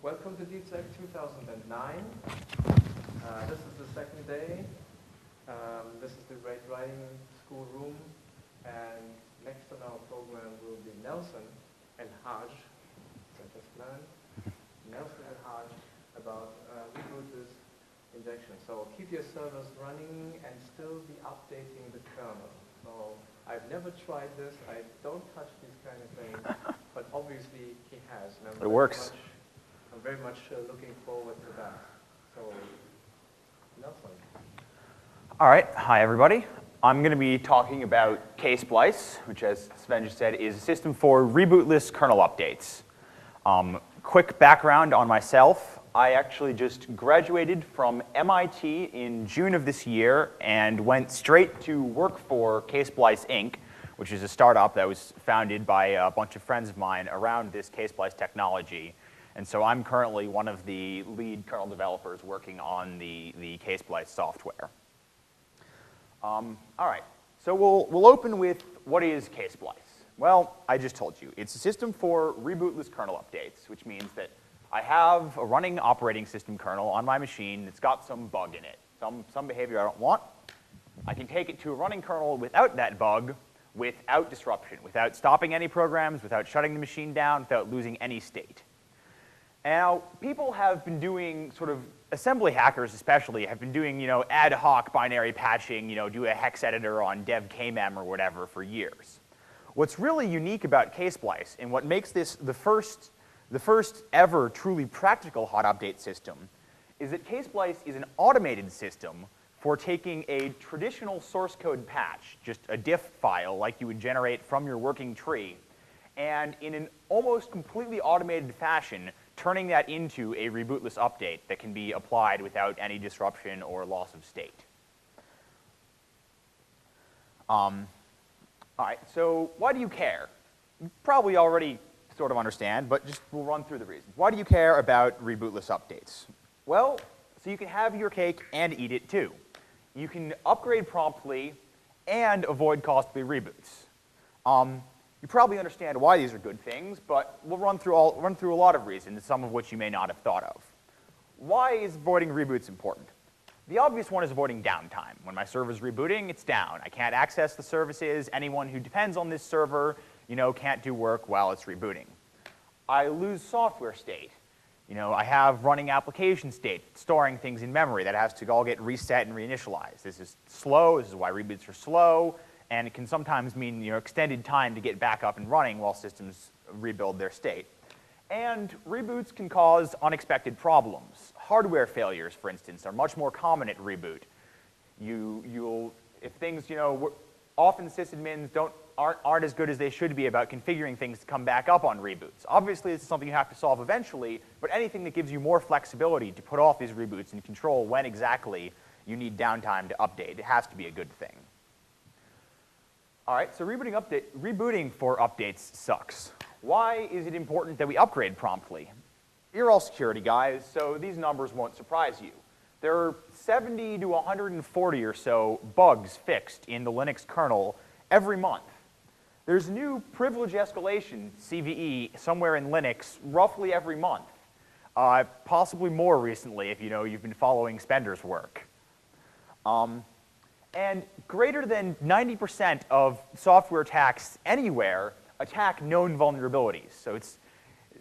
Welcome to DeepSec 2009. This is the second day. This is the Great Writing School room. And next on our program will be Nelson Elhage. I just learned. Nelson Elhage about rebootless injection. So keep your servers running and still be updating the kernel. So I've never tried this. I don't touch these kind of things. But obviously he has. It works. I'm very much looking forward to that. So, Nelson. All right. Hi, everybody. I'm going to be talking about Ksplice, which, as Sven just said, is a system for rebootless kernel updates. Quick background on myself. I actually just graduated from MIT in June of this year and went straight to work for Ksplice Inc., which is a startup that was founded by a bunch of friends of mine around this Ksplice technology. And so I'm currently one of the lead kernel developers working on the Ksplice software. All right, so we'll open with what is Ksplice? Well, I just told you. It's a system for rebootless kernel updates, which means that I have a running operating system kernel on my machine that's got some bug in it, some behavior I don't want. I can take it to a running kernel without that bug, without disruption, without stopping any programs, without shutting the machine down, without losing any state. Now, people have been doing sort of, assembly hackers especially, have been doing, ad hoc binary patching, do a hex editor on dev kmem or whatever for years. What's really unique about Ksplice and what makes this the first ever truly practical hot update system is that Ksplice is an automated system for taking a traditional source code patch, just a diff file like you would generate from your working tree, and in an almost completely automated fashion, turning that into a rebootless update that can be applied without any disruption or loss of state. All right, so why do you care? You probably already sort of understand, but just we'll run through the reasons. Why do you care about rebootless updates? Well, so you can have your cake and eat it too. You can upgrade promptly and avoid costly reboots. You probably understand why these are good things, but we'll run through a lot of reasons, some of which you may not have thought of. Why is avoiding reboots important? The obvious one is avoiding downtime. When my server's rebooting, it's down. I can't access the services. Anyone who depends on this server, can't do work while it's rebooting. I lose software state. I have running application state, storing things in memory that has to all get reset and reinitialized. This is slow. This is why reboots are slow. And it can sometimes mean extended time to get back up and running while systems rebuild their state. And reboots can cause unexpected problems. Hardware failures, for instance, are much more common at reboot. If things, often sysadmins aren't as good as they should be about configuring things to come back up on reboots. Obviously, this is something you have to solve eventually, but anything that gives you more flexibility to put off these reboots and control when exactly you need downtime to update, it has to be a good thing. All right, so rebooting for updates sucks. Why is it important that we upgrade promptly? You're all security guys, so these numbers won't surprise you. There are 70 to 140 or so bugs fixed in the Linux kernel every month. There's new privilege escalation, CVE, somewhere in Linux roughly every month. Possibly more recently if you've been following Spender's work. And greater than 90% of software attacks anywhere attack known vulnerabilities. So it's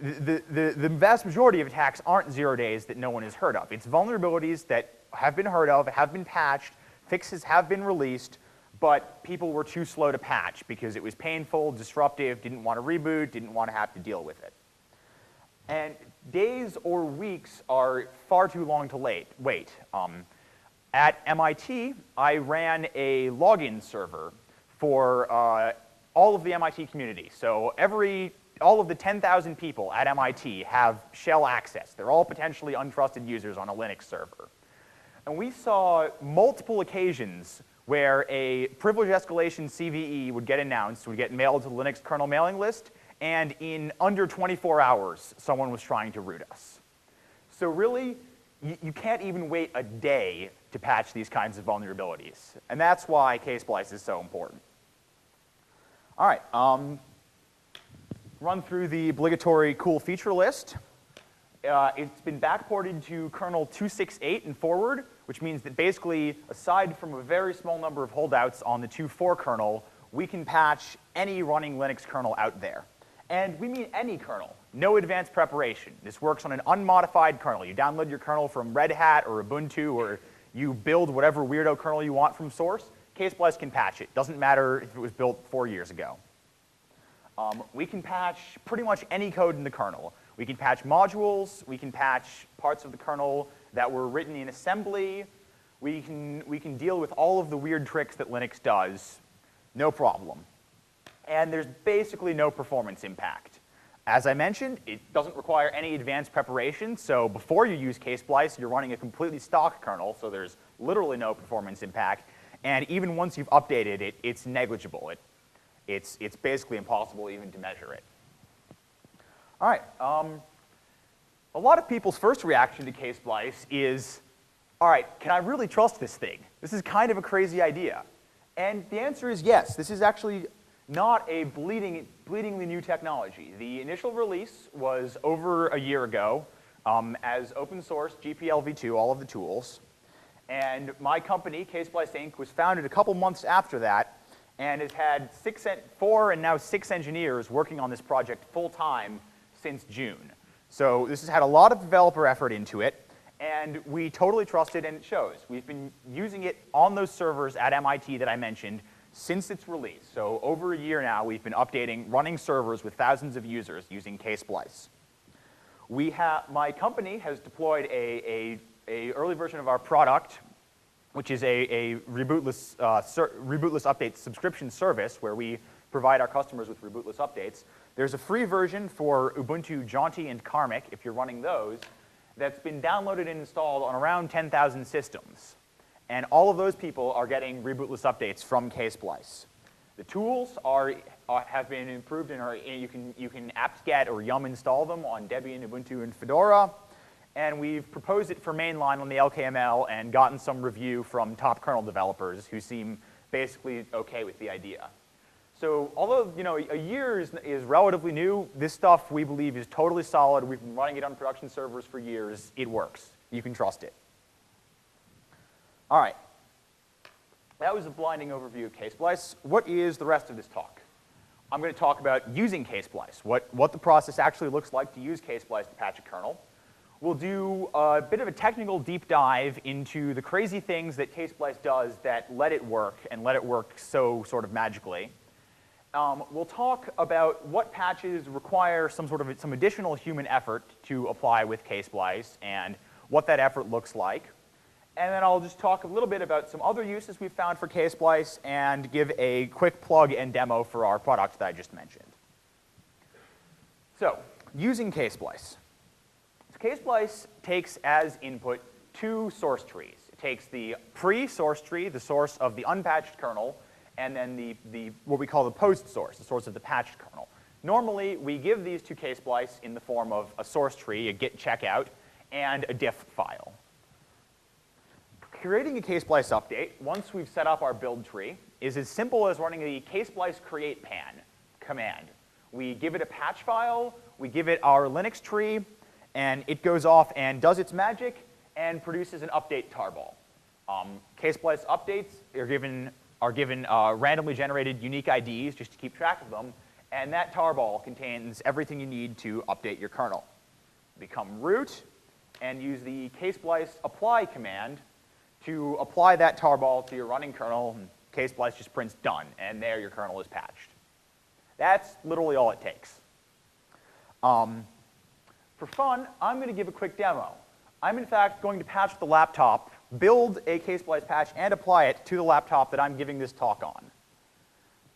the vast majority of attacks aren't 0 days that no one has heard of. It's vulnerabilities that have been heard of, have been patched, fixes have been released, but people were too slow to patch because it was painful, disruptive, didn't want to reboot, didn't want to have to deal with it. And days or weeks are far too long to wait. At MIT, I ran a login server for all of the MIT community. So all of the 10,000 people at MIT have shell access. They're all potentially untrusted users on a Linux server. And we saw multiple occasions where a privilege escalation CVE would get announced, would get mailed to the Linux kernel mailing list, and in under 24 hours, someone was trying to root us. So really, you can't even wait a day to patch these kinds of vulnerabilities. And that's why Ksplice is so important. All right, run through the obligatory cool feature list. it's been backported to kernel 2.6.8 and forward, which means that basically, aside from a very small number of holdouts on the 2.4 kernel, we can patch any running Linux kernel out there. And we mean any kernel, no advanced preparation. This works on an unmodified kernel. You download your kernel from Red Hat or Ubuntu, or you build whatever weirdo kernel you want from source. Ksplice can patch it. Doesn't matter if it was built 4 years ago. We can patch pretty much any code in the kernel. We can patch modules. We can patch parts of the kernel that were written in assembly. We can deal with all of the weird tricks that Linux does. No problem. And there's basically no performance impact. As I mentioned, it doesn't require any advanced preparation, so before you use Ksplice, you're running a completely stock kernel, so there's literally no performance impact. And even once you've updated it, it's negligible. It's basically impossible even to measure it. All right. A lot of people's first reaction to Ksplice is, all right, can I really trust this thing? This is kind of a crazy idea. And the answer is yes. This is actually not a bleedingly new technology. The initial release was over a year ago as open source GPL v2, all of the tools. And my company, Ksplice Inc., was founded a couple months after that and has had 4 and now 6 engineers working on this project full time since June. So this has had a lot of developer effort into it, and we totally trust it, and it shows. We've been using it on those servers at MIT that I mentioned since its release. So over a year now, we've been updating running servers with thousands of users using Ksplice. My company has deployed a early version of our product, which is a rebootless update subscription service where we provide our customers with rebootless updates. There's a free version for Ubuntu Jaunty and Karmic, if you're running those, that's been downloaded and installed on around 10,000 systems. And all of those people are getting rebootless updates from Ksplice. The tools have been improved and you can apt-get or yum install them on Debian, Ubuntu, and Fedora. And we've proposed it for mainline on the LKML and gotten some review from top kernel developers who seem basically okay with the idea. So although a year is relatively new, this stuff we believe is totally solid. We've been running it on production servers for years. It works. You can trust it. All right. That was a blinding overview of Ksplice. What is the rest of this talk? I'm going to talk about using Ksplice, what the process actually looks like to use Ksplice to patch a kernel. We'll do a bit of a technical deep dive into the crazy things that Ksplice does that let it work, and let it work so sort of magically. We'll talk about what patches require some additional human effort to apply with Ksplice and what that effort looks like. And then I'll just talk a little bit about some other uses we've found for Ksplice and give a quick plug and demo for our product that I just mentioned. So, using Ksplice. Ksplice takes as input 2 source trees. It takes the pre-source tree, the source of the unpatched kernel, and then what we call the post source, the source of the patched kernel. Normally, we give these to Ksplice in the form of a source tree, a git checkout, and a diff file. Creating a Ksplice update, once we've set up our build tree, is as simple as running the ksplice create pan command. We give it a patch file, we give it our Linux tree, and it goes off and does its magic and produces an update tarball. Ksplice updates are given randomly generated unique IDs just to keep track of them, and that tarball contains everything you need to update your kernel. Become root and use the ksplice apply command to apply that tarball to your running kernel, and Ksplice just prints done, and there your kernel is patched. That's literally all it takes. For fun, I'm going to give a quick demo. I'm in fact going to patch the laptop, build a Ksplice patch, and apply it to the laptop that I'm giving this talk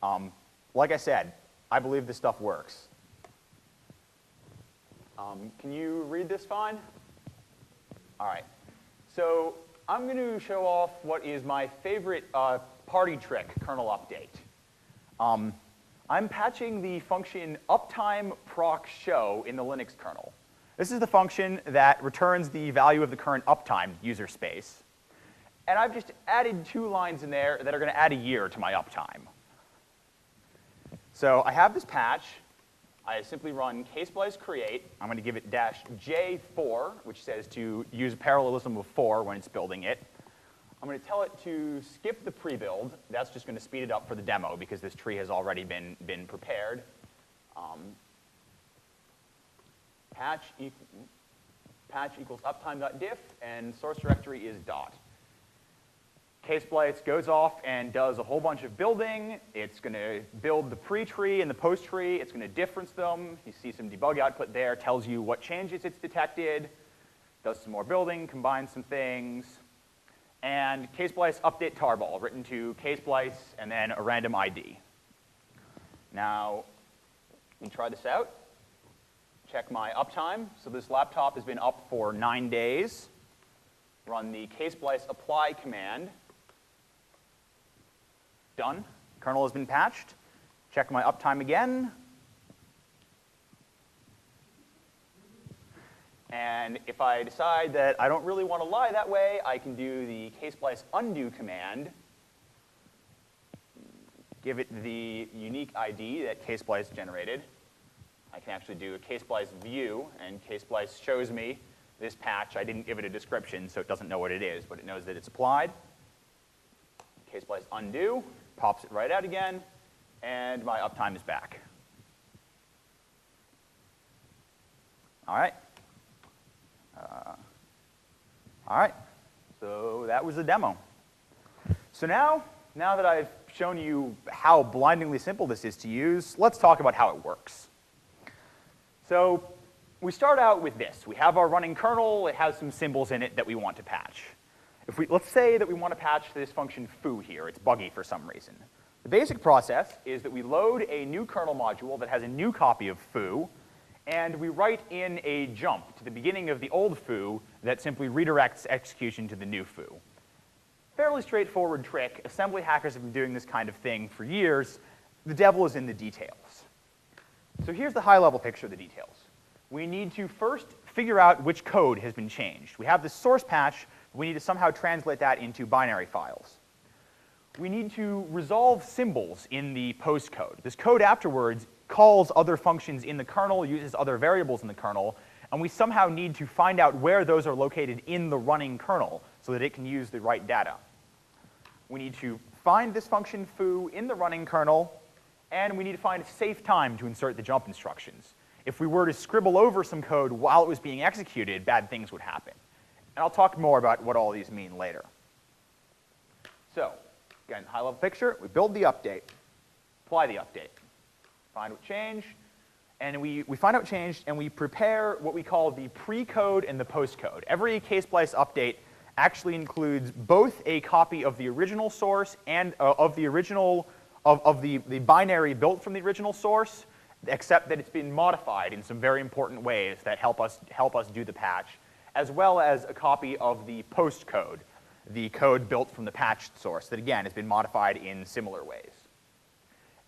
on. Like I said, I believe this stuff works. Can you read this fine? All right. So I'm going to show off what is my favorite party trick kernel update. I'm patching the function uptime proc show in the Linux kernel. This is the function that returns the value of the current uptime user space. And I've just added 2 lines in there that are going to add a year to my uptime. So I have this patch. I simply run Ksplice create. I'm going to give it -J4, which says to use a parallelism of 4 when it's building it. I'm going to tell it to skip the prebuild. That's just going to speed it up for the demo because this tree has already been prepared. Patch equals uptime.diff, and source directory is dot. Ksplice goes off and does a whole bunch of building. It's going to build the pre-tree and the post-tree. It's going to difference them. You see some debug output there, tells you what changes it's detected, does some more building, combines some things. And Ksplice update tarball, written to Ksplice and then a random ID. Now, let me try this out. Check my uptime. So this laptop has been up for 9 days. Run the Ksplice apply command. Done. Kernel has been patched. Check my uptime again. And if I decide that I don't really want to lie that way, I can do the Ksplice undo command. Give it the unique ID that Ksplice generated. I can actually do a Ksplice view, and Ksplice shows me this patch. I didn't give it a description, so it doesn't know what it is, but it knows that it's applied. Ksplice undo, pops it right out again, and my uptime is back. All right. So that was the demo. So now that I've shown you how blindingly simple this is to use, let's talk about how it works. So we start out with this. We have our running kernel. It has some symbols in it that we want to patch. Let's say that we want to patch this function foo here. It's buggy for some reason. The basic process is that we load a new kernel module that has a new copy of foo, and we write in a jump to the beginning of the old foo that simply redirects execution to the new foo. Fairly straightforward trick. Assembly hackers have been doing this kind of thing for years. The devil is in the details. So here's the high-level picture of the details. We need to first figure out which code has been changed. We have this source patch. We need to somehow translate that into binary files. We need to resolve symbols in the post code. This code afterwards calls other functions in the kernel, uses other variables in the kernel, and we somehow need to find out where those are located in the running kernel so that it can use the right data. We need to find this function foo in the running kernel, and we need to find a safe time to insert the jump instructions. If we were to scribble over some code while it was being executed, bad things would happen. And I'll talk more about what all these mean later. So, again, high-level picture, we build the update, apply the update, find what changed, and we find out what changed, and we prepare what we call the pre-code and the post-code. Every Ksplice update actually includes both a copy of the original source and of the binary built from the original source, except that it's been modified in some very important ways that help us do the patch, as well as a copy of the post code, the code built from the patched source that, again, has been modified in similar ways.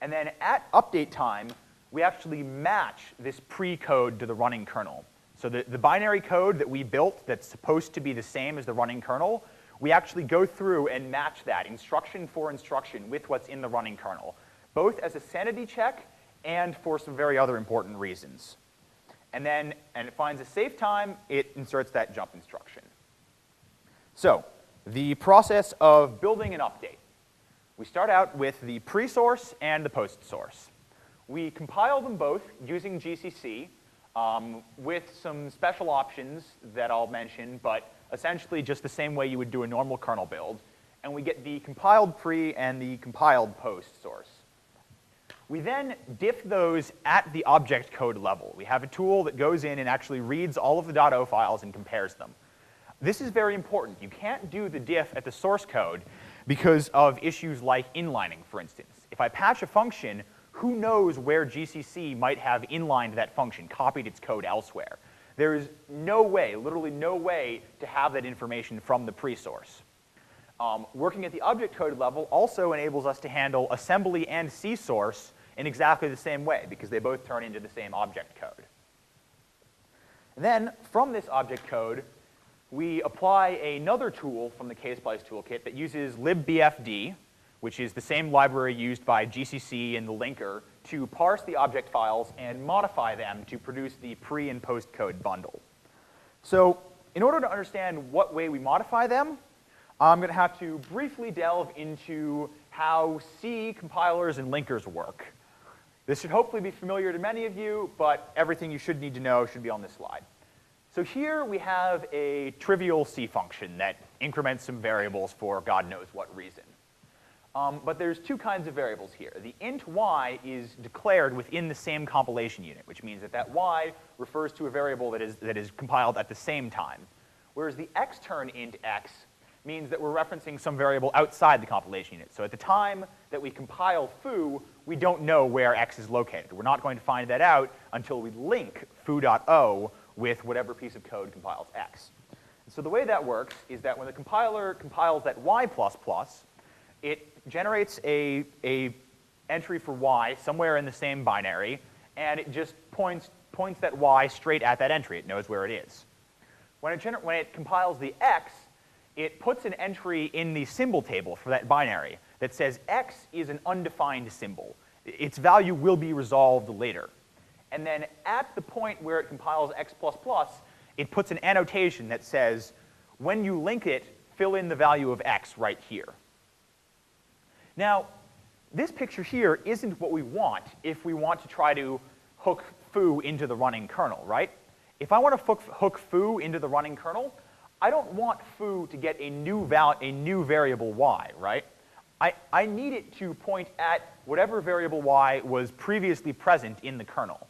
And then at update time, we actually match this pre-code to the running kernel. So the binary code that we built that's supposed to be the same as the running kernel, we actually go through and match that instruction for instruction with what's in the running kernel, both as a sanity check and for some very other important reasons. And it finds a safe time, it inserts that jump instruction. So the process of building an update. We start out with the pre-source and the post-source. We compile them both using GCC with some special options that I'll mention, but essentially just the same way you would do a normal kernel build. And we get the compiled pre and the compiled post source. We then diff those at the object code level. We have a tool that goes in and actually reads all of the .o files and compares them. This is very important. You can't do the diff at the source code because of issues like inlining, for instance. If I patch a function, who knows where GCC might have inlined that function, copied its code elsewhere? There is no way, literally no way, to have that information from the pre-source. Working at the object code level also enables us to handle assembly and C source in exactly the same way, because they both turn into the same object code. Then, from this object code, we apply another tool from the Ksplice toolkit that uses libbfd, which is the same library used by GCC and the linker to parse the object files and modify them to produce the pre and post code bundle. So in order to understand what way we modify them, I'm going to have to briefly delve into how C compilers and linkers work. This should hopefully be familiar to many of you, but everything you should need to know should be on this slide. So here we have a trivial C function that increments some variables for God knows what reason. But there's two kinds of variables here. The int y is declared within the same compilation unit, which means that that y refers to a variable that is compiled at the same time. Whereas the extern int x means that we're referencing some variable outside the compilation unit. So at the time that we compile foo, we don't know where x is located. We're not going to find that out until we link foo.o with whatever piece of code compiles x. And so the way that works is that when the compiler compiles that y++, it generates a entry for y somewhere in the same binary, and it just points that y straight at that entry. It knows where it is. When it compiles the x, it puts an entry in the symbol table for that binary that says x is an undefined symbol. Its value will be resolved later. And then at the point where it compiles x++, it puts an annotation that says, when you link it, fill in the value of x right here. Now, this picture here isn't what we want if we want to try to hook foo into the running kernel, right? If I want to hook foo into the running kernel, I don't want foo to get a new variable y, right? I need it to point at whatever variable y was previously present in the kernel.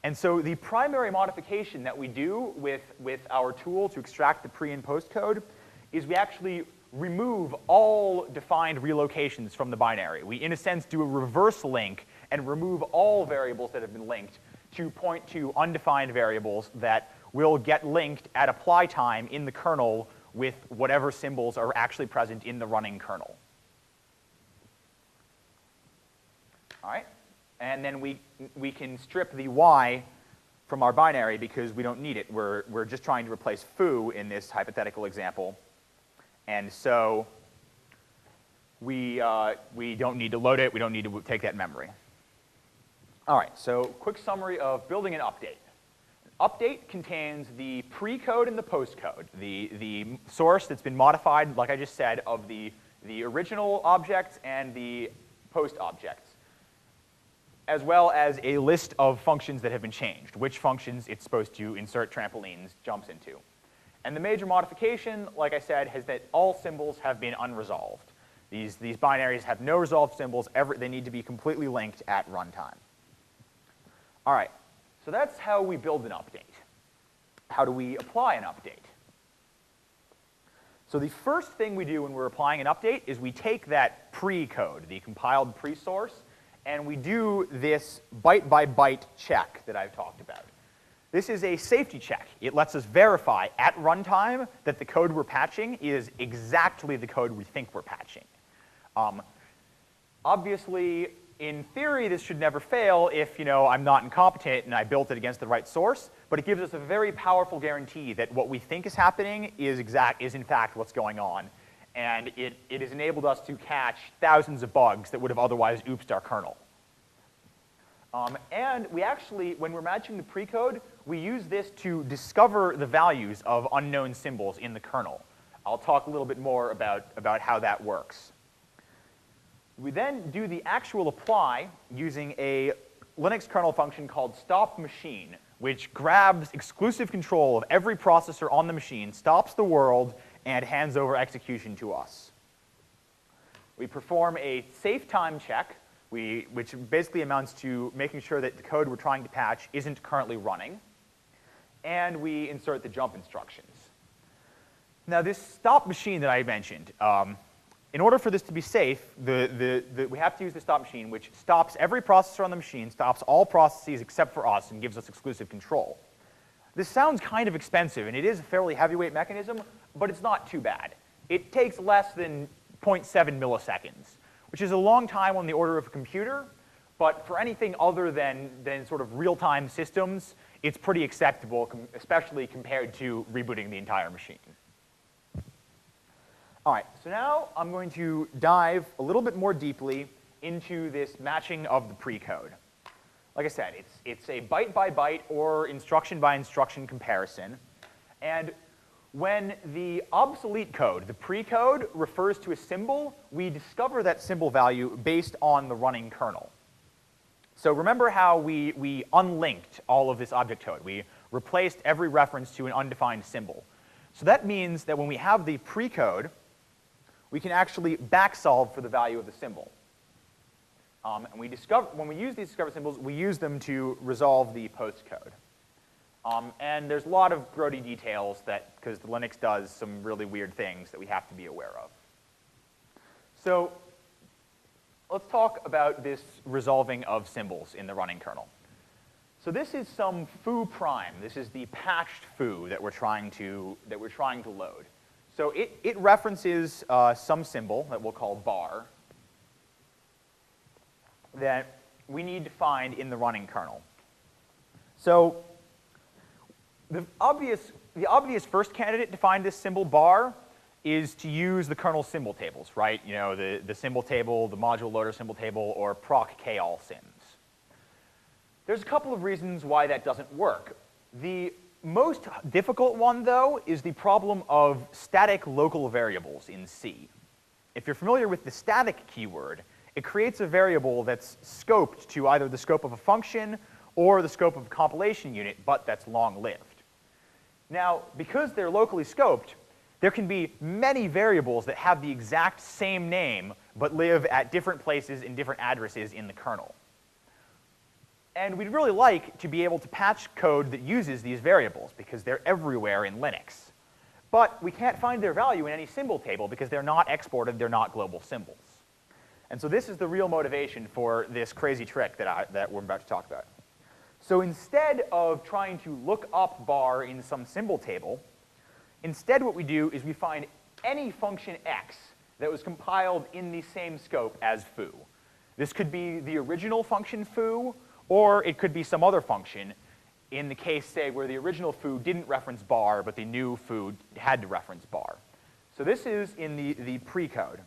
And so the primary modification that we do with our tool to extract the pre and post code is we actually remove all defined relocations from the binary. We, in a sense, do a reverse link and remove all variables that have been linked to point to undefined variables that will get linked at apply time in the kernel with whatever symbols are actually present in the running kernel. All right? And then we can strip the y from our binary because we don't need it. We're just trying to replace foo in this hypothetical example. And so we don't need to load it. We don't need to take that memory. All right, so quick summary of building an update. An update contains the pre-code and the post-code, the source that's been modified, like I just said, of the original objects and the post objects, as well as a list of functions that have been changed, which functions it's supposed to insert trampolines jumps into. And the major modification, like I said, is that all symbols have been unresolved. These binaries have no resolved symbols. They need to be completely linked at runtime. All right, so that's how we build an update. How do we apply an update? So the first thing we do when we're applying an update is we take that pre-code, the compiled pre-source, and we do this byte-by-byte check that I've talked about. This is a safety check. It lets us verify at runtime that the code we're patching is exactly the code we think we're patching. Obviously, in theory, this should never fail if I'm not incompetent and I built it against the right source, but it gives us a very powerful guarantee that what we think is happening is in fact what's going on. And it has enabled us to catch thousands of bugs that would have otherwise oopsed our kernel. And we actually, when we're matching the precode, we use this to discover the values of unknown symbols in the kernel. I'll talk a little bit more about how that works. We then do the actual apply using a Linux kernel function called stop machine, which grabs exclusive control of every processor on the machine, stops the world, and hands over execution to us. We perform a safe time check, which basically amounts to making sure that the code we're trying to patch isn't currently running. And we insert the jump instructions. Now, this stop machine that I mentioned, in order for this to be safe, we have to use the stop machine, which stops every processor on the machine, stops all processes except for us, and gives us exclusive control. This sounds kind of expensive, and it is a fairly heavyweight mechanism, but it's not too bad. It takes less than 0.7 milliseconds, which is a long time on the order of a computer, but for anything other than sort of real-time systems, it's pretty acceptable, especially compared to rebooting the entire machine. All right, so now I'm going to dive a little bit more deeply into this matching of the precode. Like I said, it's a byte by byte or instruction by instruction comparison. And when the obsolete code, the precode, refers to a symbol, we discover that symbol value based on the running kernel. So remember how we unlinked all of this object code. We replaced every reference to an undefined symbol. So that means that when we have the precode, we can actually backsolve for the value of the symbol. And when we use these discover symbols, we use them to resolve the postcode. And there's a lot of grody details because the Linux does some really weird things that we have to be aware of. So let's talk about this resolving of symbols in the running kernel. So this is some foo prime. This is the patched foo that we're trying to load. So it references some symbol that we'll call bar that we need to find in the running kernel. So the obvious first candidate to find this symbol bar is to use the kernel symbol tables, right? You know, the symbol table, the module loader symbol table, or proc k-all syms. There's a couple of reasons why that doesn't work. The most difficult one, though, is the problem of static local variables in C. If you're familiar with the static keyword, it creates a variable that's scoped to either the scope of a function or the scope of a compilation unit, but that's long-lived. Now, because they're locally scoped, there can be many variables that have the exact same name, but live at different places in different addresses in the kernel. And we'd really like to be able to patch code that uses these variables, because they're everywhere in Linux. But we can't find their value in any symbol table because they're not exported, they're not global symbols. And so this is the real motivation for this crazy trick that we're about to talk about. So instead of trying to look up bar in some symbol table, instead what we do is we find any function x that was compiled in the same scope as foo. This could be the original function foo, or it could be some other function, in the case, say, where the original foo didn't reference bar, but the new foo had to reference bar. So this is in the precode.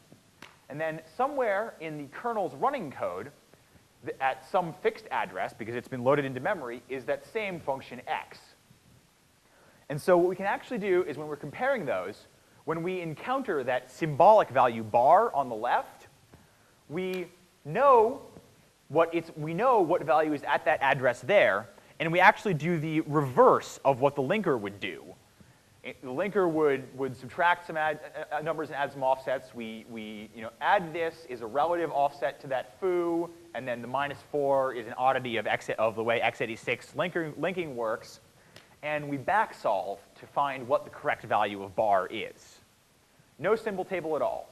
And then somewhere in the kernel's running code, at some fixed address, because it's been loaded into memory, is that same function x. And so what we can actually do is when we're comparing those, when we encounter that symbolic value bar on the left, we know what value is at that address there, and we actually do the reverse of what the linker would do. The linker would subtract some numbers and add some offsets. We add this is a relative offset to that foo, and then the -4 is an oddity of the way x86 linking works, and we backsolve to find what the correct value of bar is. No symbol table at all.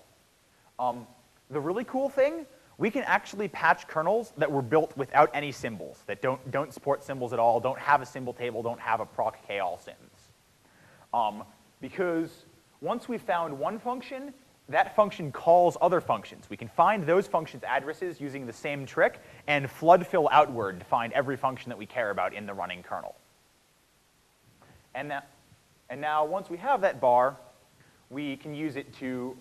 The really cool thing, we can actually patch kernels that were built without any symbols, that don't support symbols at all, don't have a symbol table, don't have a proc k-all syms. Because once we've found one function, that function calls other functions. We can find those functions' addresses using the same trick and flood fill outward to find every function that we care about in the running kernel. And now once we have that bar, we can use it to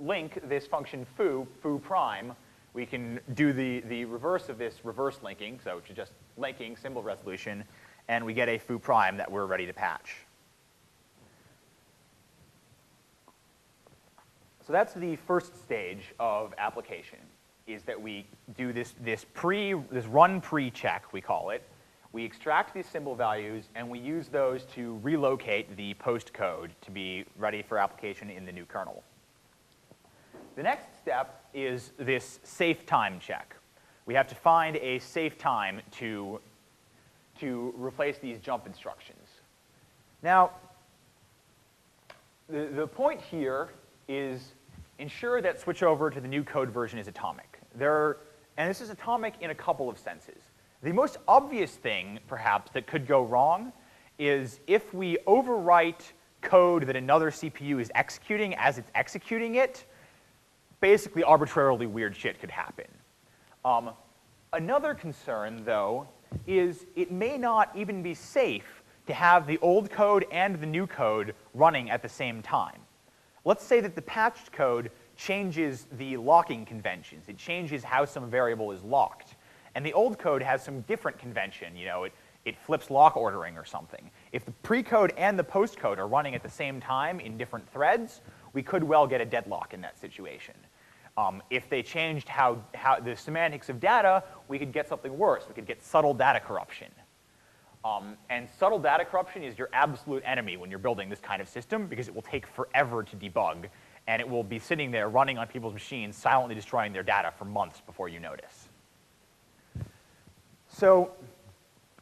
link this function foo prime. We can do the reverse of this reverse linking, so which is just linking symbol resolution, and we get a foo prime that we're ready to patch. So that's the first stage of application, is that we do this run pre-check, we call it. We extract these symbol values, and we use those to relocate the post code to be ready for application in the new kernel. The next step is this safe time check. We have to find a safe time to replace these jump instructions. Now, the point here is ensure that switchover to the new code version is atomic. And this is atomic in a couple of senses. The most obvious thing, perhaps, that could go wrong is if we overwrite code that another CPU is executing as it's executing it, basically arbitrarily weird shit could happen. Another concern, though, is it may not even be safe to have the old code and the new code running at the same time. Let's say that the patched code changes the locking conventions. It changes how some variable is locked. And the old code has some different convention. You know, it flips lock ordering or something. If the precode and the postcode are running at the same time in different threads, we could well get a deadlock in that situation. If they changed how the semantics of data, we could get something worse. We could get subtle data corruption. And subtle data corruption is your absolute enemy when you're building this kind of system because it will take forever to debug, and it will be sitting there running on people's machines, silently destroying their data for months before you notice. So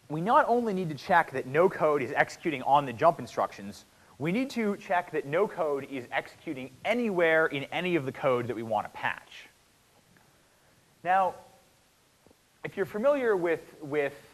we not only need to check that no code is executing on the jump instructions, we need to check that no code is executing anywhere in any of the code that we want to patch. Now, if you're familiar with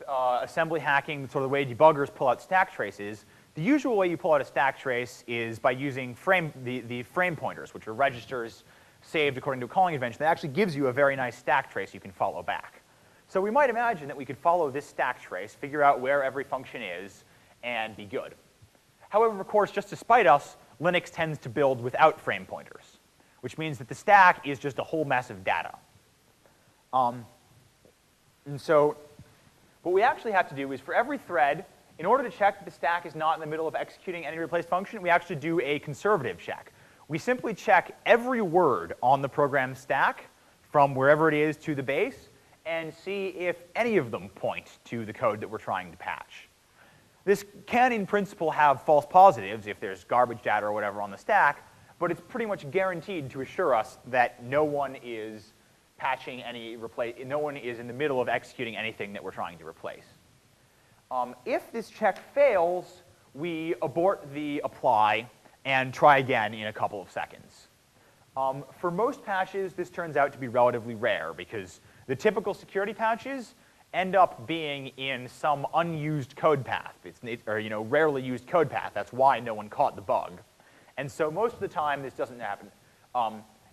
assembly hacking, sort of the way debuggers pull out stack traces, the usual way you pull out a stack trace is by using the frame pointers, which are registers saved according to a calling convention. That actually gives you a very nice stack trace you can follow back. So we might imagine that we could follow this stack trace, figure out where every function is, and be good. However, of course, just to spite us, Linux tends to build without frame pointers, which means that the stack is just a whole mess of data. And so what we actually have to do is for every thread, in order to check that the stack is not in the middle of executing any replaced function, we actually do a conservative check. We simply check every word on the program stack from wherever it is to the base and see if any of them point to the code that we're trying to patch. This can, in principle, have false positives if there's garbage data or whatever on the stack, but it's pretty much guaranteed to assure us that no one is patching no one is in the middle of executing anything that we're trying to replace. If this check fails, we abort the apply and try again in a couple of seconds. For most patches, this turns out to be relatively rare because the typical security patches end up being in some unused code path, or rarely used code path. That's why no one caught the bug. And so most of the time, this doesn't happen.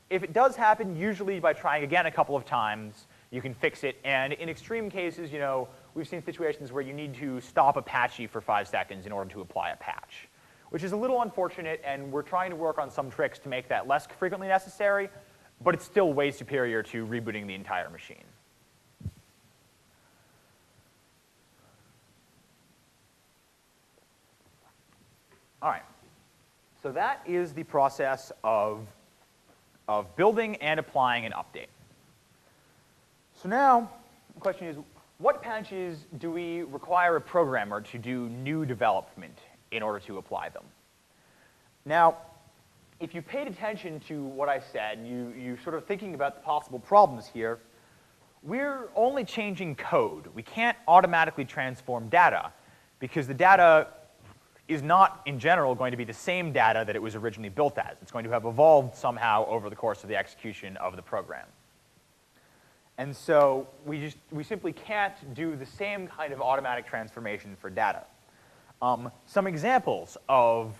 If it does happen, usually by trying again a couple of times, you can fix it. And in extreme cases, we've seen situations where you need to stop Apache for 5 seconds in order to apply a patch, which is a little unfortunate, and we're trying to work on some tricks to make that less frequently necessary, but it's still way superior to rebooting the entire machine. All right, so that is the process of building and applying an update. So now, the question is, what patches do we require a programmer to do new development in order to apply them? Now, if you paid attention to what I said, you sort of thinking about the possible problems here, we're only changing code. We can't automatically transform data because the data is not, in general, going to be the same data that it was originally built as. It's going to have evolved somehow over the course of the execution of the program. And so we simply can't do the same kind of automatic transformation for data. Some examples of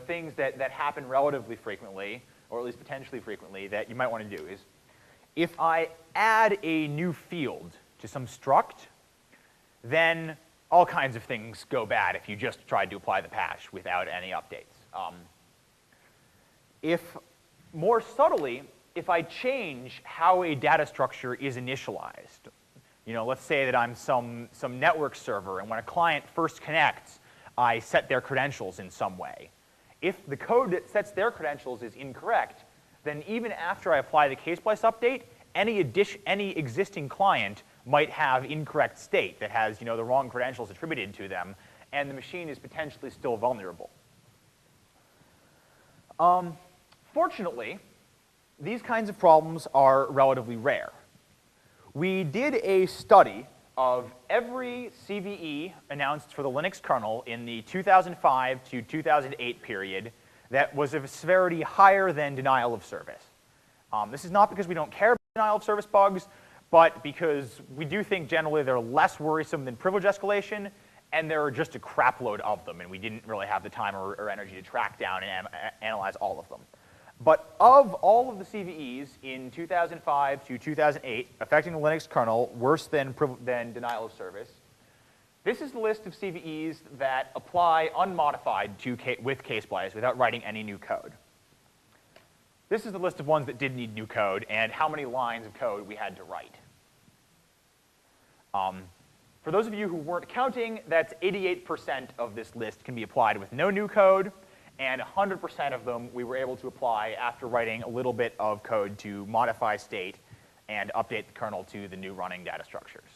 things that happen relatively frequently, or at least potentially frequently, that you might want to do is, if I add a new field to some struct, then all kinds of things go bad if you just tried to apply the patch without any updates. More subtly, if I change how a data structure is initialized, let's say that I'm some network server, and when a client first connects, I set their credentials in some way. If the code that sets their credentials is incorrect, then even after I apply the Ksplice update, any existing client might have incorrect state that has the wrong credentials attributed to them, and the machine is potentially still vulnerable. Fortunately, these kinds of problems are relatively rare. We did a study of every CVE announced for the Linux kernel in the 2005 to 2008 period that was of a severity higher than denial of service. This is not because we don't care about denial of service bugs, but because we do think generally they're less worrisome than privilege escalation, and there are just a crap load of them, and we didn't really have the time or energy to track down and analyze all of them. But of all of the CVEs in 2005 to 2008 affecting the Linux kernel worse than denial of service, this is the list of CVEs that apply unmodified with Ksplice without writing any new code. This is the list of ones that did need new code and how many lines of code we had to write. For those of you who weren't counting, that's 88% of this list can be applied with no new code, and 100% of them we were able to apply after writing a little bit of code to modify state and update the kernel to the new running data structures.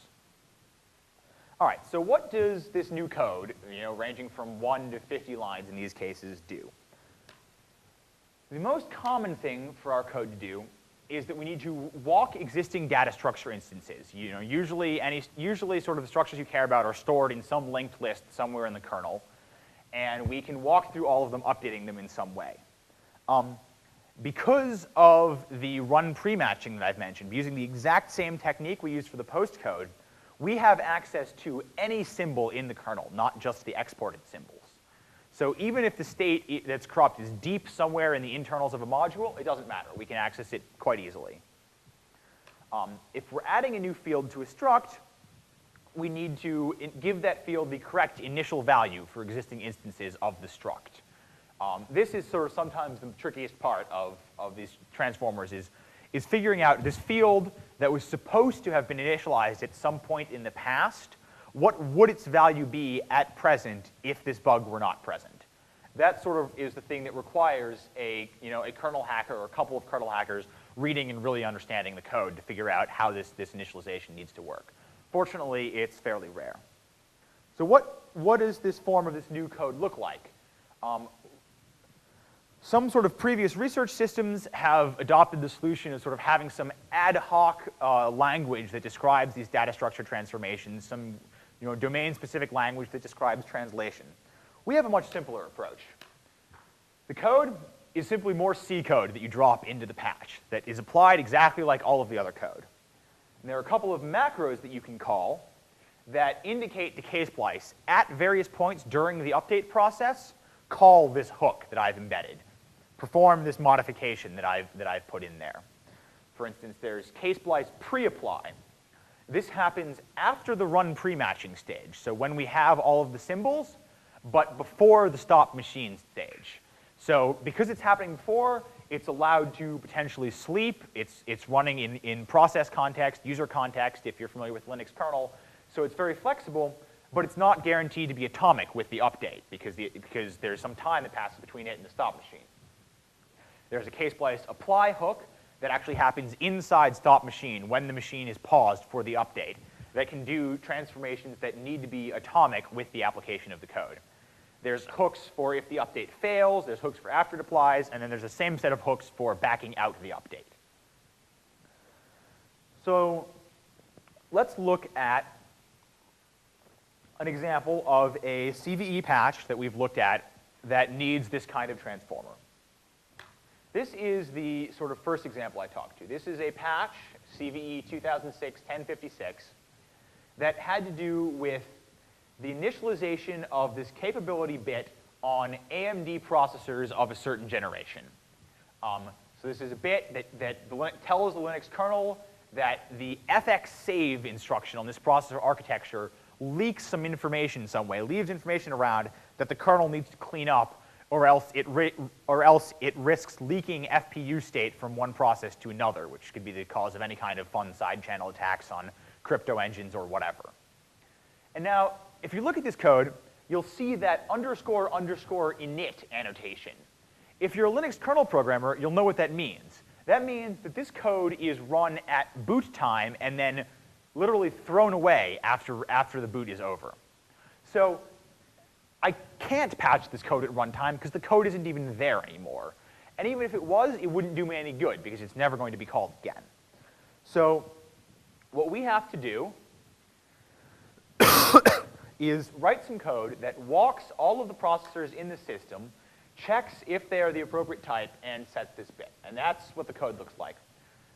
All right, so what does this new code, ranging from 1 to 50 lines in these cases, do? The most common thing for our code to do is that we need to walk existing data structure instances. Usually sort of the structures you care about are stored in some linked list somewhere in the kernel, and we can walk through all of them, updating them in some way. Because of the run pre-matching that I've mentioned, using the exact same technique we used for the post code, we have access to any symbol in the kernel, not just the exported symbols. So even if the state that's corrupt is deep somewhere in the internals of a module, it doesn't matter. We can access it quite easily. If we're adding a new field to a struct, we need to give that field the correct initial value for existing instances of the struct. This is sort of sometimes the trickiest part of these transformers is figuring out this field that was supposed to have been initialized at some point in the past. What would its value be at present if this bug were not present? That sort of is the thing that requires a kernel hacker or a couple of kernel hackers reading and really understanding the code to figure out how this initialization needs to work. Fortunately, it's fairly rare. So what does this form of this new code look like? Some sort of previous research systems have adopted the solution of sort of having some ad hoc language that describes these data structure transformations, some domain-specific language that describes translation. We have a much simpler approach. The code is simply more C code that you drop into the patch that is applied exactly like all of the other code. And there are a couple of macros that you can call that indicate to Ksplice at various points during the update process, call this hook that I've embedded, perform this modification that I've put in there. For instance, there's Ksplice pre-apply. This happens after the run pre-matching stage, so when we have all of the symbols, but before the stop machine stage. So because it's happening before, it's allowed to potentially sleep. It's running in process context, user context, if you're familiar with Linux kernel. So it's very flexible, but it's not guaranteed to be atomic with the update because there's some time that passes between it and the stop machine. There's a Ksplice apply hook that actually happens inside stop machine when the machine is paused for the update that can do transformations that need to be atomic with the application of the code. There's hooks for if the update fails, there's hooks for after it applies, and then there's the same set of hooks for backing out the update. So let's look at an example of a CVE patch that we've looked at that needs this kind of transformer. This is the sort of first example I talked to. This is a patch, CVE 2006-1056, that had to do with the initialization of this capability bit on AMD processors of a certain generation. So this is a bit that tells the Linux kernel that the fx save instruction on this processor architecture leaks some information in some way, leaves information around that the kernel needs to clean up, or else it risks leaking FPU state from one process to another, which could be the cause of any kind of fun side channel attacks on crypto engines or whatever. And now, if you look at this code, you'll see that __ init annotation. If you're a Linux kernel programmer, you'll know what that means. That means that this code is run at boot time and then literally thrown away after the boot is over. So I can't patch this code at runtime because the code isn't even there anymore. And even if it was, it wouldn't do me any good because it's never going to be called again. So what we have to do is write some code that walks all of the processors in the system, checks if they are the appropriate type, and sets this bit. And that's what the code looks like.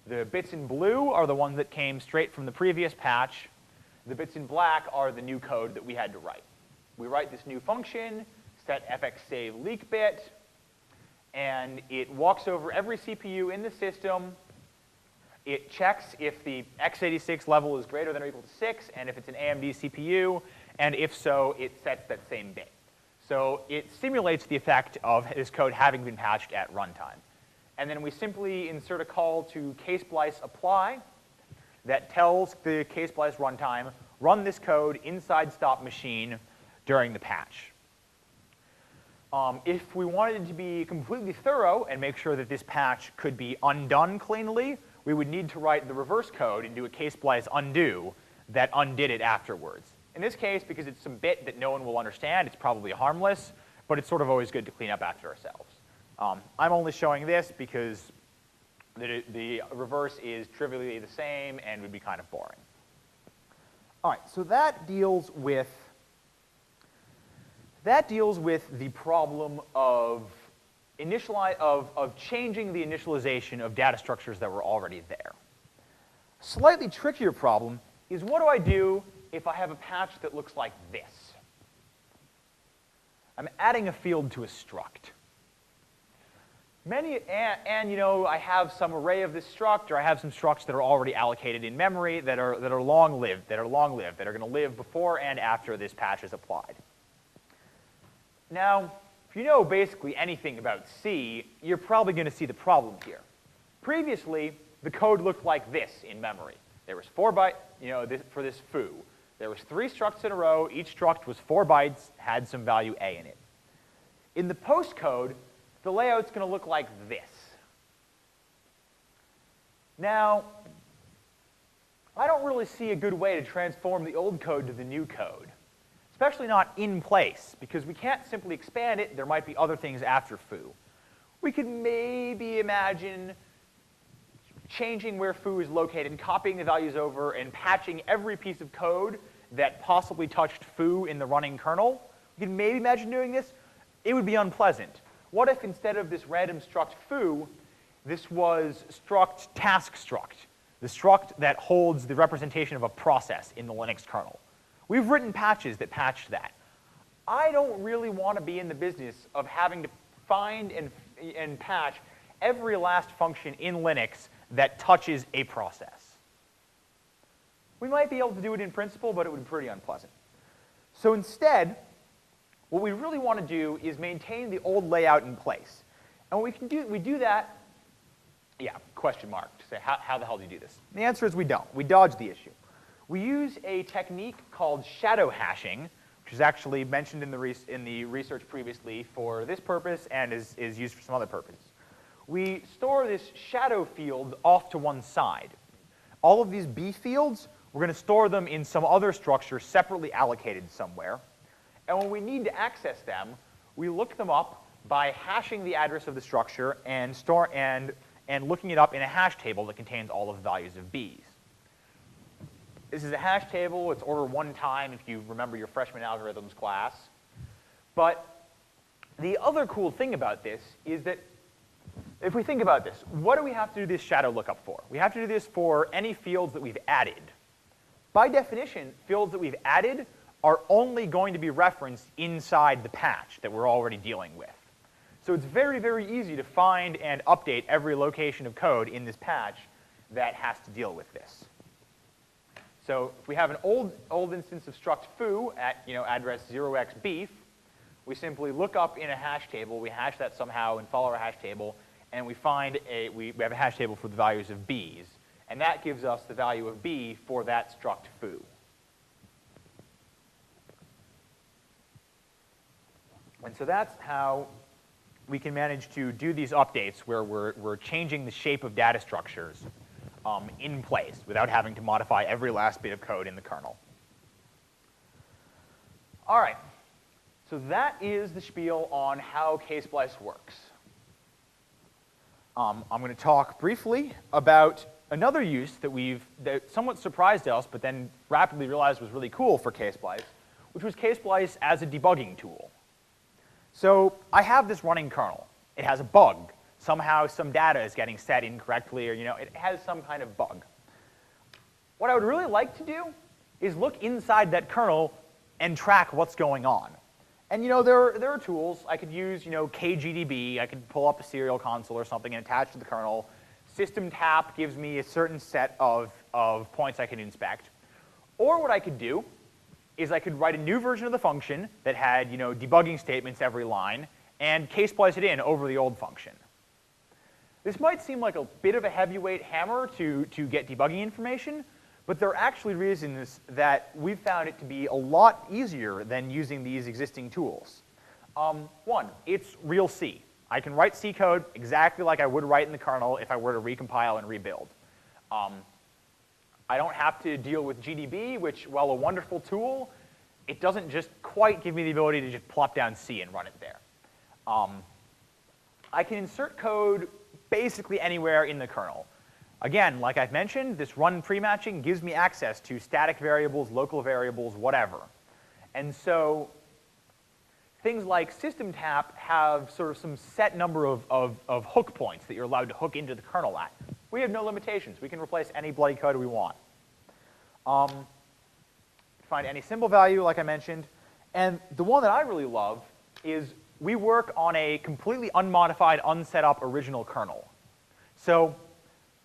The bits in blue are the ones that came straight from the previous patch. The bits in black are the new code that we had to write. We write this new function, set fxsave leak bit, and it walks over every CPU in the system. It checks if the x86 level is greater than or equal to 6, and if it's an AMD CPU, and if so, it sets that same bit. So it simulates the effect of this code having been patched at runtime. and then we simply insert a call to Ksplice apply that tells the Ksplice runtime, run this code inside stop machine during the patch. If we wanted it to be completely thorough and make sure that this patch could be undone cleanly, we would need to write the reverse code and do a Ksplice undo that undid it afterwards. In this case, because it's some bit that no one will understand, it's probably harmless, but it's sort of always good to clean up after ourselves. I'm only showing this because the reverse is trivially the same and would be kind of boring. All right, so that deals with the problem of changing the initialization of data structures that were already there. A slightly trickier problem is, what do I do if I have a patch that looks like this? I'm adding a field to a struct. And you know, I have some array of this struct, or I have some structs that are already allocated in memory that are long-lived, that are going to live before and after this patch is applied. Now, if you know basically anything about C, you're probably going to see the problem here. Previously, the code looked like this in memory. There was 4 bytes, you know, for this foo. There was 3 structs in a row. Each struct was 4 bytes, had some value A in it. In the post code, the layout's going to look like this. Now, I don't really see a good way to transform the old code to the new code, especially not in place, because we can't simply expand it. There might be other things after foo. We could maybe imagine changing where foo is located, copying the values over, and patching every piece of code that possibly touched foo in the running kernel. We could maybe imagine doing this. It would be unpleasant. What if instead of this random struct foo, this was struct task struct, the struct that holds the representation of a process in the Linux kernel? We've written patches that patch that. I don't really want to be in the business of having to find and patch every last function in Linux that touches a process. We might be able to do it in principle, but it would be pretty unpleasant. So instead, what we really want to do is maintain the old layout in place. And we do that, yeah, question mark, to say, how the hell do you do this? The answer is we don't. We dodge the issue. We use a technique called shadow hashing, which is actually mentioned in the research previously for this purpose and is used for some other purposes. We store this shadow field off to one side. All of these B fields, we're going to store them in some other structure separately allocated somewhere. And when we need to access them, we look them up by hashing the address of the structure and looking it up in a hash table that contains all of the values of B's. This is a hash table. It's order 1 time if you remember your freshman algorithms class. But the other cool thing about this is that if we think about this, what do we have to do this shadow lookup for? We have to do this for any fields that we've added. By definition, fields that we've added are only going to be referenced inside the patch that we're already dealing with. So it's very, very easy to find and update every location of code in this patch that has to deal with this. So if we have an old instance of struct foo at address 0xbeef, we simply look up in a hash table, we hash that somehow and follow our hash table, and we find we have a hash table for the values of B's. And that gives us the value of B for that struct foo. And so that's how we can manage to do these updates where we're changing the shape of data structures in place without having to modify every last bit of code in the kernel. All right. So that is the spiel on how Ksplice works. I'm going to talk briefly about another use that somewhat surprised us, but then rapidly realized was really cool for Ksplice, which was Ksplice as a debugging tool. So I have this running kernel. It has a bug. Somehow some data is getting set incorrectly, or it has some kind of bug. What I would really like to do is look inside that kernel and track what's going on. And there are tools. I could use KGDB. I could pull up a serial console or something and attach to the kernel. System tap gives me a certain set of points I can inspect. Or what I could do is I could write a new version of the function that had debugging statements every line and Ksplice it in over the old function. This might seem like a bit of a heavyweight hammer to get debugging information, but there are actually reasons that we've found it to be a lot easier than using these existing tools. One, it's real C. I can write C code exactly like I would write in the kernel if I were to recompile and rebuild. I don't have to deal with GDB, which, while a wonderful tool, it doesn't just quite give me the ability to just plop down C and run it there. I can insert code basically anywhere in the kernel. Again, like I've mentioned, this run pre-matching gives me access to static variables, local variables, whatever. And so things like system tap have sort of some set number of hook points that you're allowed to hook into the kernel at. We have no limitations. We can replace any bloody code we want. Find any symbol value, like I mentioned. And the one that I really love is we work on a completely unmodified, unset up original kernel. So,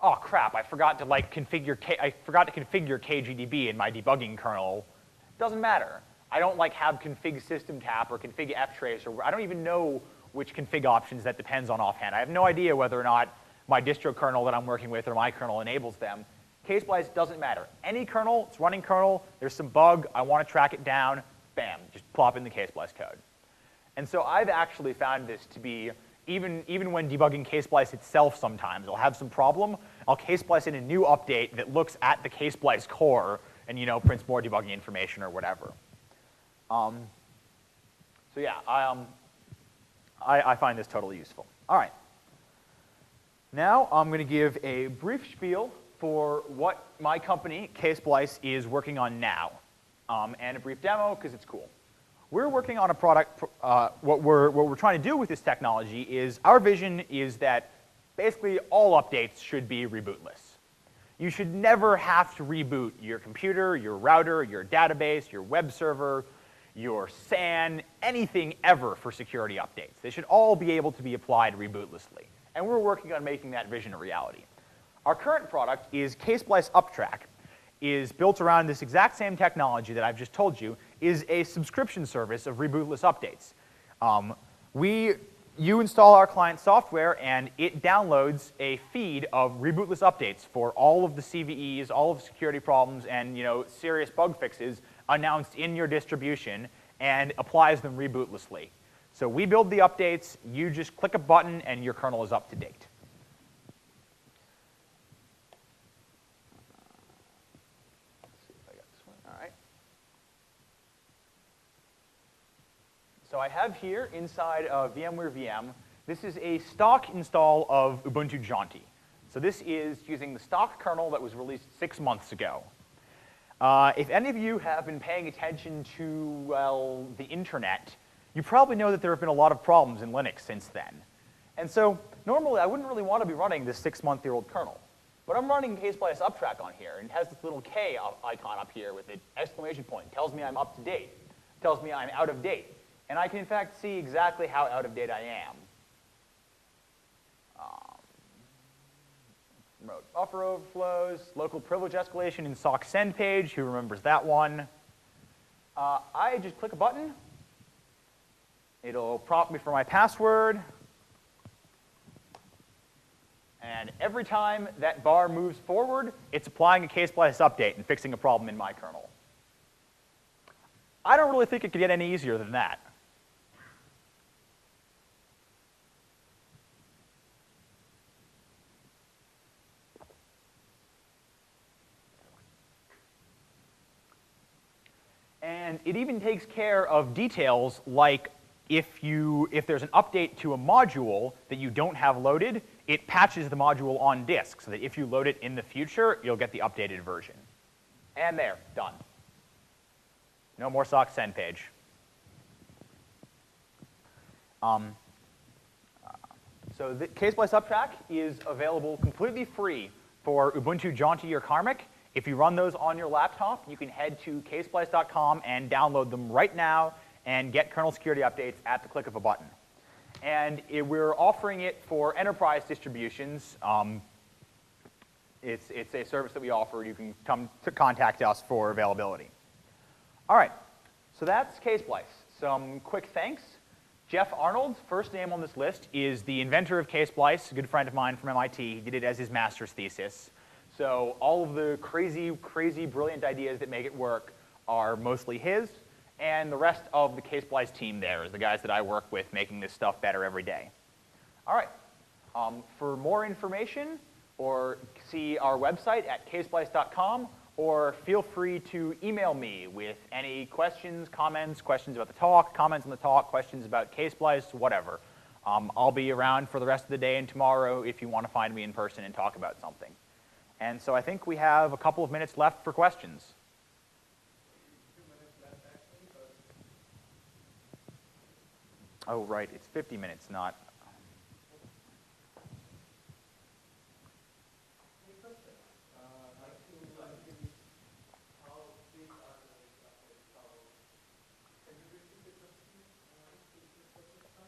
oh crap, I forgot to configure KGDB in my debugging kernel. Doesn't matter. I don't have config system tap or config ftrace, or I don't even know which config options that depends on offhand. I have no idea whether or not my distro kernel that I'm working with or my kernel enables them. Ksplice doesn't matter. Any kernel, it's running kernel, there's some bug, I want to track it down, bam, just plop in the Ksplice code. And so I've actually found this to be, even when debugging Ksplice itself sometimes, I'll have some problem, I'll Ksplice in a new update that looks at the Ksplice core and prints more debugging information or whatever. So yeah, I find this totally useful. All right. Now I'm going to give a brief spiel for what my company, Ksplice, is working on now, and a brief demo because it's cool. We're working on a product. What we're trying to do with this technology is our vision is that basically all updates should be rebootless. You should never have to reboot your computer, your router, your database, your web server, your SAN, anything ever for security updates. They should all be able to be applied rebootlessly. And we're working on making that vision a reality. Our current product is Ksplice Uptrack, is built around this exact same technology that I've just told you, is a subscription service of rebootless updates. You install our client software and it downloads a feed of rebootless updates for all of the CVEs, all of the security problems, and serious bug fixes announced in your distribution and applies them rebootlessly. So we build the updates, you just click a button and your kernel is up to date. So I have here inside of VMware VM, this is a stock install of Ubuntu Jaunty. So this is using the stock kernel that was released 6 months ago. If any of you have been paying attention to, well, the internet, you probably know that there have been a lot of problems in Linux since then. And so normally I wouldn't really want to be running this 6-month-old kernel. But I'm running Ksplice Uptrack on here, and it has this little K icon up here with an exclamation point. It tells me I'm up to date. It tells me I'm out of date. And I can, in fact, see exactly how out of date I am. Remote buffer overflows, local privilege escalation in SOC send page. Who remembers that one? I just click a button. It'll prompt me for my password. And every time that bar moves forward, it's applying a Ksplice update and fixing a problem in my kernel. I don't really think it could get any easier than that. And it even takes care of details like if there's an update to a module that you don't have loaded, it patches the module on disk so that if you load it in the future, you'll get the updated version. And there, done. No more SOC send page. So the Ksplice Uptrack is available completely free for Ubuntu Jaunty or Karmic. If you run those on your laptop, you can head to ksplice.com and download them right now and get kernel security updates at the click of a button. And we're offering it for enterprise distributions. It's a service that we offer. You can come to contact us for availability. All right, so that's Ksplice. Some quick thanks. Jeff Arnold, first name on this list, is the inventor of Ksplice, a good friend of mine from MIT. He did it as his master's thesis. So all of the crazy, brilliant ideas that make it work are mostly his, and the rest of the Ksplice team there is the guys that I work with making this stuff better every day. All right. For more information, or see our website at ksplice.com, or feel free to email me with any questions, comments, questions about the talk, comments on the talk, questions about Ksplice, whatever. I'll be around for the rest of the day and tomorrow if you want to find me in person and talk about something. And so I think we have a couple of minutes left for questions. Oh, right, it's 50 minutes, not...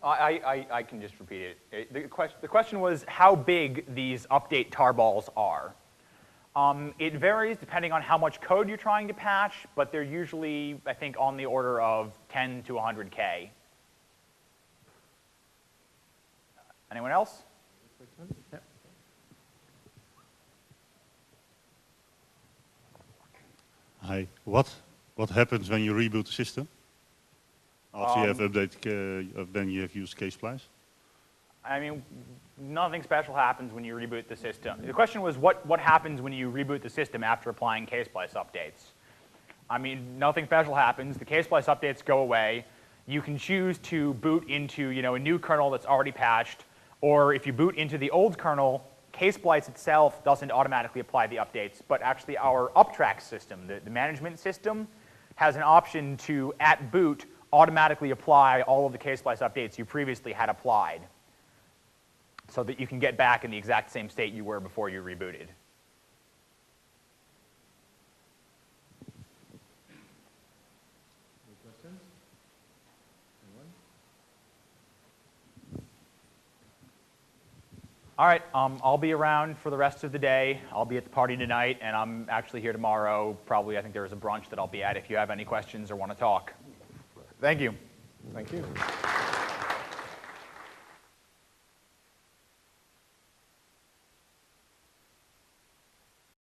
I can just repeat it. The question was how big these update tarballs are. It varies depending on how much code you're trying to patch, but they're usually, I think, on the order of 10 to 100K. Anyone else? Yeah. Hi. What happens when you reboot the system? After you have updated, then you have used Ksplice? I mean, nothing special happens when you reboot the system. The question was what happens when you reboot the system after applying Ksplice updates? I mean, nothing special happens. The Ksplice updates go away. You can choose to boot into a new kernel that's already patched, or if you boot into the old kernel, Ksplice itself doesn't automatically apply the updates, but actually our uptrack system, the management system, has an option to, at boot, automatically apply all of the Ksplice updates you previously had applied so that you can get back in the exact same state you were before you rebooted. Any questions? Anyone? All right, I'll be around for the rest of the day. I'll be at the party tonight, and I'm actually here tomorrow. Probably, I think there is a brunch that I'll be at if you have any questions or want to talk. Thank you. Thank you.